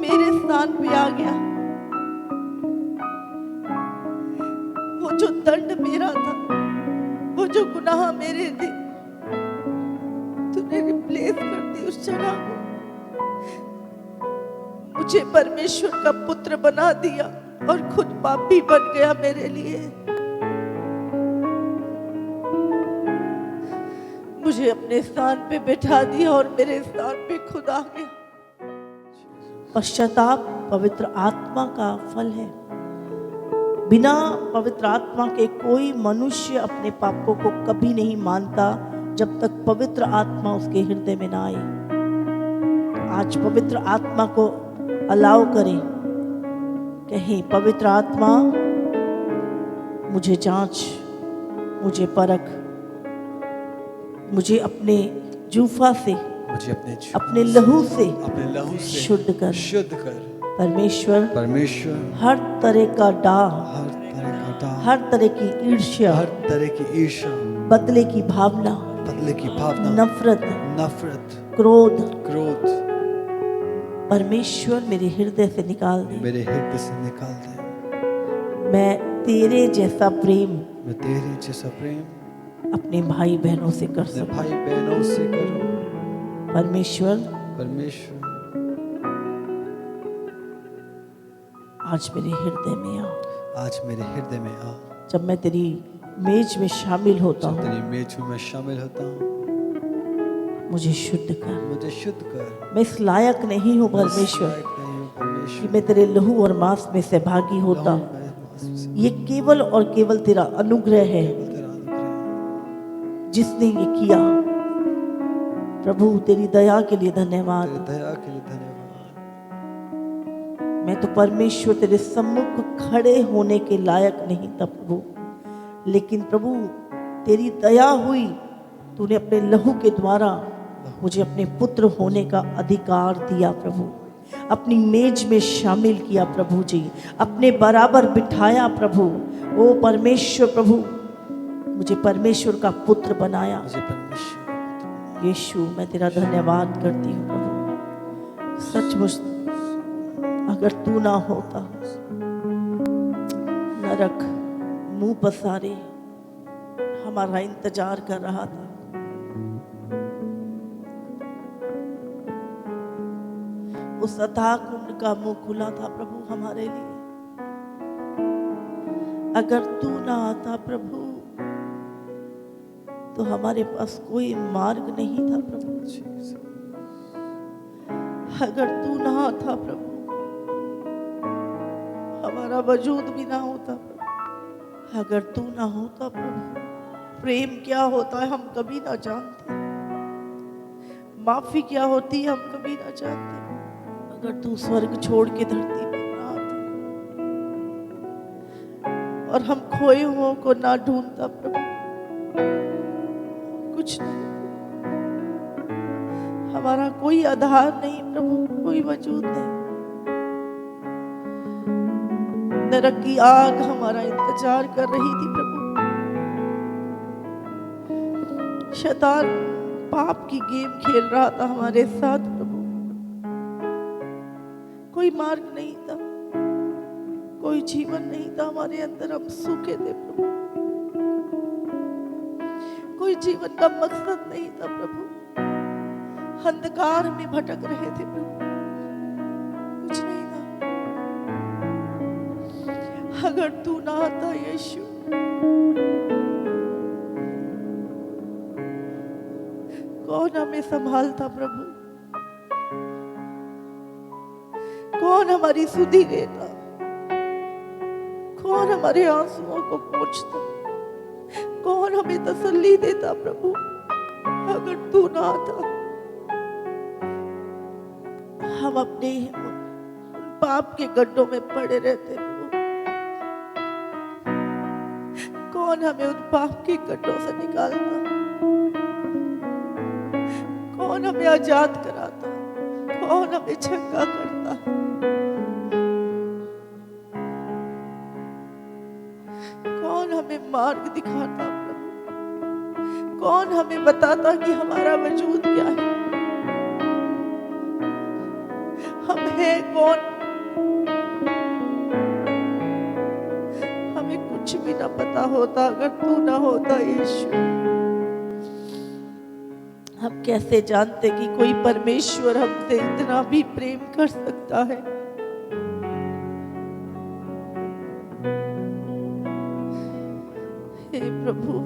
मेरे स्थान पे आ गया। वो जो दंड मेरा था, वो जो गुनाह मेरे थे, तूने रिप्लेस कर दी उस जगह को। मुझे परमेश्वर का पुत्र बना दिया और खुद पापी बन गया मेरे लिए। मुझे अपने स्थान पे बैठा दिया और मेरे स्थान पे खुद आ गया। पश्चाताप पवित्र आत्मा का फल है। बिना पवित्र आत्मा के कोई मनुष्य अपने पापों को कभी नहीं मानता जब तक पवित्र आत्मा उसके हृदय में ना आए। आज पवित्र आत्मा को अलाउ करें, कहें पवित्र आत्मा मुझे जांच, मुझे परख, मुझे अपने जूफा से, मुझे अपने लहू से शुद्ध कर। परमेश्वर हर तरह का डाह, हर तरह की ईर्ष्या, बदले की भावना, नफरत, क्रोध, परमेश्वर मेरे हृदय से निकाल दे। मैं तेरे जैसा प्रेम अपने भाई बहनों से कर सकूं। परमेश्वर आज मेरे हृदय में आ। जब मैं तेरी मेज में शामिल होता हूँ, मुझे शुद्ध कर। मैं इस लायक नहीं हूँ परमेश्वर कि मैं तेरे लहू और मांस में सहभागी होता। ये केवल और केवल तेरा अनुग्रह है जिसने ये किया। प्रभु तेरी दया के लिए धन्यवाद। मैं तो परमेश्वर तेरे सम्मुख खड़े होने के लायक नहीं था प्रभु, लेकिन प्रभु तेरी दया हुई। तूने अपने लहू के द्वारा मुझे अपने पुत्र होने का अधिकार दिया प्रभु। अपनी मेज में शामिल किया प्रभु जी, अपने बराबर बिठाया प्रभु। ओ परमेश्वर प्रभु, मुझे परमेश्वर का पुत्र बनाया। यीशु मैं तेरा धन्यवाद करती हूँ प्रभु। सचमुच अगर तू ना होता, नरक मुंह पसारे हमारा इंतजार कर रहा था। उस अथाह कुंड का मुंह खुला था प्रभु हमारे लिए। अगर तू ना आता प्रभु तो हमारे पास कोई मार्ग नहीं था प्रभु। अगर तू ना आता प्रभु, हमारा वजूद भी ना होता प्रभु। अगर तू ना होता प्रभु, प्रेम क्या होता है हम कभी ना जानते, माफी क्या होती है हम कभी ना जानते। अगर तू स्वर्ग छोड़ के धरती पर ना आता और हम खोए हुओं को ना ढूंढता प्रभु, कुछ नहीं, हमारा कोई आधार नहीं प्रभु, कोई वजूद नहीं। नरक की आग हमारा इंतजार कर रही थी प्रभु। शैतान पाप की गेम खेल रहा था हमारे साथ प्रभु। कोई मार्ग नहीं था, कोई जीवन नहीं था हमारे अंदर। हम सूखे थे प्रभु, कोई जीवन का मकसद नहीं था प्रभु। अंधकार में भटक रहे थे प्रभु, कुछ नहीं था। अगर तू ना आता यीशु, कौन हमें संभालता प्रभु? कौन हमारी सुधि लेता? कौन हमारे आंसुओं को पोंछता? कौन हमें तसल्ली देता प्रभु? अगर तू ना आता, हम अपने पाप के गड्ढों में पड़े रहते प्रभु। कौन हमें उन पाप के गड्ढों से निकालता? कौन हमें आजाद कराता? कौन हमें चंगा करता? कौन हमें मार्ग दिखाता प्रभु? कौन हमें बताता कि हमारा वजूद क्या है? हम हैं कौन, हमें कुछ भी ना पता होता अगर तू ना होता यीशु। हम कैसे जानते कि कोई परमेश्वर हमसे इतना भी प्रेम कर सकता है। हे प्रभु,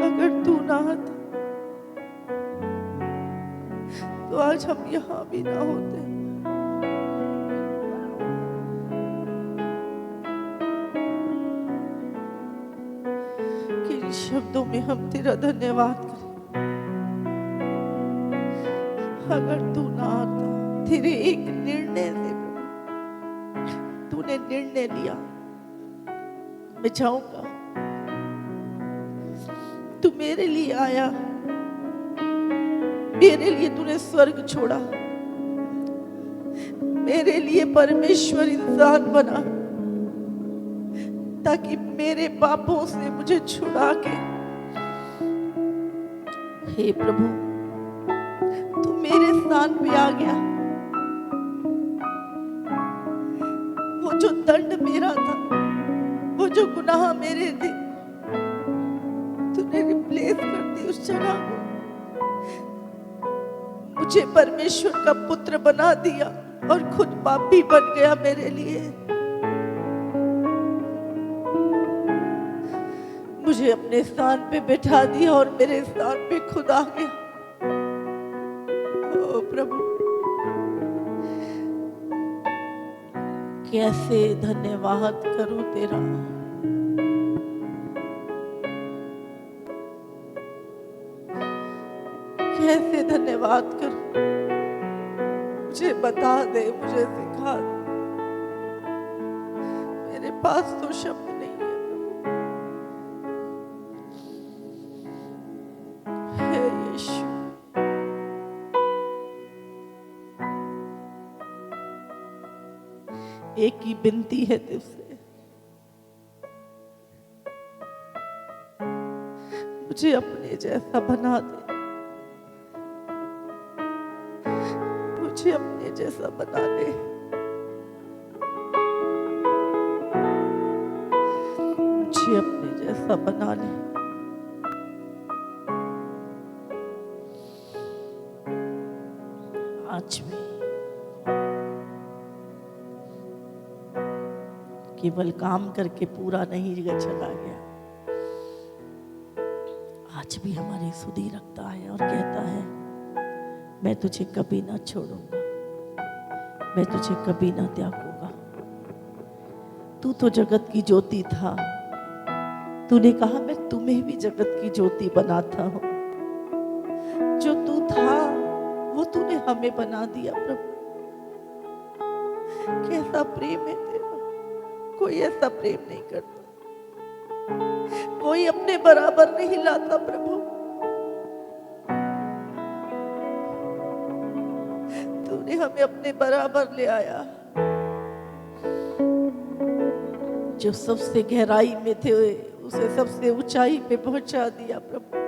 अगर तू ना होता तो आज हम यहाँ भी ना होते। किन शब्दों में हम तेरा धन्यवाद करें। अगर तू ना आता, तेरे एक निर्णय से प्रभु, तूने निर्णय लिया मैं जाऊंगा, तू मेरे लिए आया, मेरे लिए तूने स्वर्ग छोड़ा, मेरे लिए परमेश्वर इंसान बना ताकि मेरे पापों से मुझे छुड़ा के, हे प्रभु तू मेरे स्थान पे आ गया। वो जो दंड मेरा था, वो जो गुनाह मेरे थे, तूने रिप्लेस कर दी उस जगह को। मुझे परमेश्वर का पुत्र बना दिया और खुद पापी बन गया मेरे लिए। मुझे अपने स्थान पे बैठा दिया और मेरे स्थान पे खुद आ गया। ओ प्रभु, कैसे धन्यवाद करूं तेरा। कैसे धन्यवाद करूं, मुझे बता दे, मुझे सिखा दे। मेरे पास तो शब्द नहीं है प्रभु। हे यीशु, एक ही विनती है तुझसे, मुझे अपने जैसा बना दे, मुझे अपने जैसा बना ले। मुझे अपने जैसा बना ले। आज भी केवल काम करके पूरा नहीं चला गया, आज भी हमारी सुधि रखता है और कहता है मैं तुझे कभी ना छोड़ूंगा, मैं तुझे कभी ना त्यागूंगा। तू तो जगत की ज्योति था, तूने कहा मैं तुम्हें भी जगत की ज्योति बनाता हूं। जो तू था वो तूने हमें बना दिया प्रभु। कैसा प्रेम है तेरा, कोई ऐसा प्रेम नहीं करता, कोई अपने बराबर नहीं लाता प्रभु। तूने हमें अपने बराबर ले आया। जो सबसे गहराई में थे उसे सबसे ऊंचाई पे पहुंचा दिया प्रभु।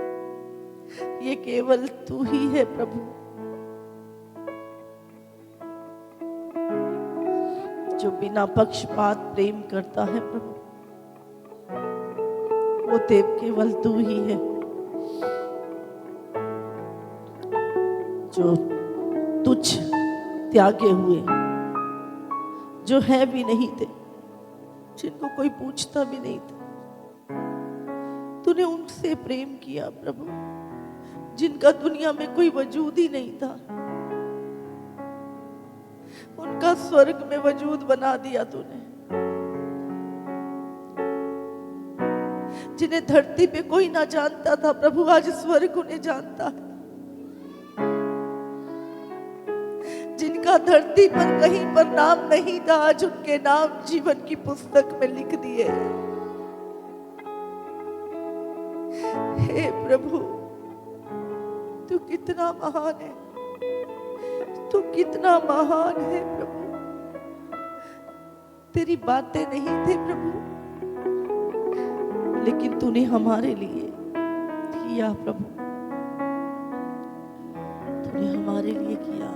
ये केवल तू ही है प्रभु, जो बिना पक्षपात प्रेम करता है प्रभु। वो देव केवल तू ही है, जो तुझ त्यागे हुए, जो है भी नहीं थे, जिनको कोई पूछता भी नहीं था, तूने उनसे प्रेम किया प्रभु, जिनका दुनिया में कोई वजूद ही नहीं था। उनका स्वर्ग में वजूद बना दिया तूने। जिन्हें धरती पे कोई ना जानता था प्रभु, आज स्वर्ग उन्हें जानता है। जिनका धरती पर कहीं पर नाम नहीं था, आज उनके नाम जीवन की पुस्तक में लिख दिए। हे प्रभु, तू कितना महान है, तू कितना महान है प्रभु। तेरी बातें नहीं थे प्रभु, लेकिन तूने हमारे लिए किया प्रभु, तूने हमारे लिए किया।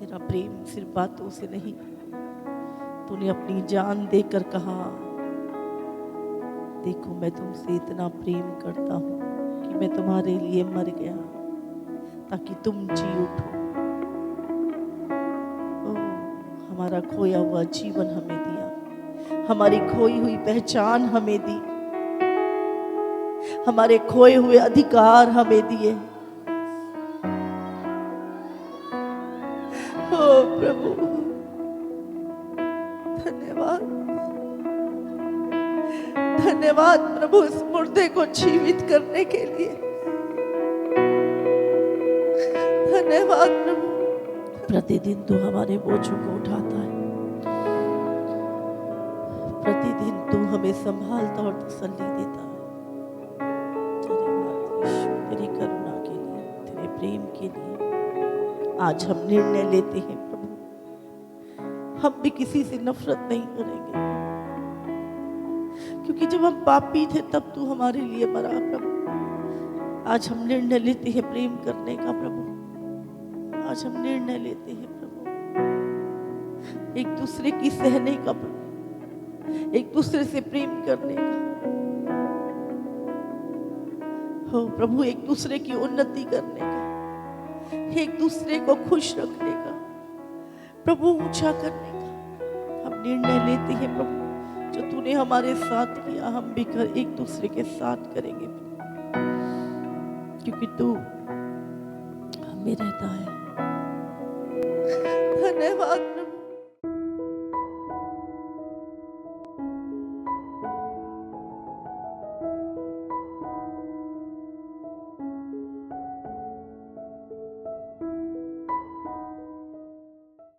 तेरा प्रेम सिर्फ बातों से नहीं, तूने अपनी जान देकर कहा, देखो मैं तुमसे इतना प्रेम करता हूँ कि मैं तुम्हारे लिए मर गया ताकि तुम जी उठो। ओह, हमारा खोया हुआ जीवन हमें दिया, हमारी खोई हुई पहचान हमें दी, हमारे खोए हुए अधिकार हमें दिए। ओ प्रभु, धन्यवाद, धन्यवाद प्रभु इस मुर्दे को जीवित करने के लिए। धन्यवाद प्रभु, प्रतिदिन तू हमारे बोझों को उठाता है, प्रतिदिन तू हमें संभालता और तसल्ली देता है। धन्यवाद यीशु, तेरी करुणा के लिए, तेरे प्रेम के लिए। आज हम निर्णय लेते हैं प्रभु, हम भी किसी से नफरत नहीं करेंगे, क्योंकि जब हम पापी थे तब तू हमारे लिए मरा प्रभु। आज हम निर्णय लेते हैं प्रेम करने का प्रभु, आज हम निर्णय लेते हैं प्रभु एक दूसरे की सहने का प्रभु, एक दूसरे से प्रेम करने का। हो प्रभु, एक दूसरे की उन्नति करने का, एक दूसरे को खुश रखने का प्रभु, ऊंचा करने का हम निर्णय लेते हैं प्रभु। जो तूने हमारे साथ किया हम भी कर एक दूसरे के साथ करेंगे, क्योंकि तू हमें रहता है। धन्यवाद।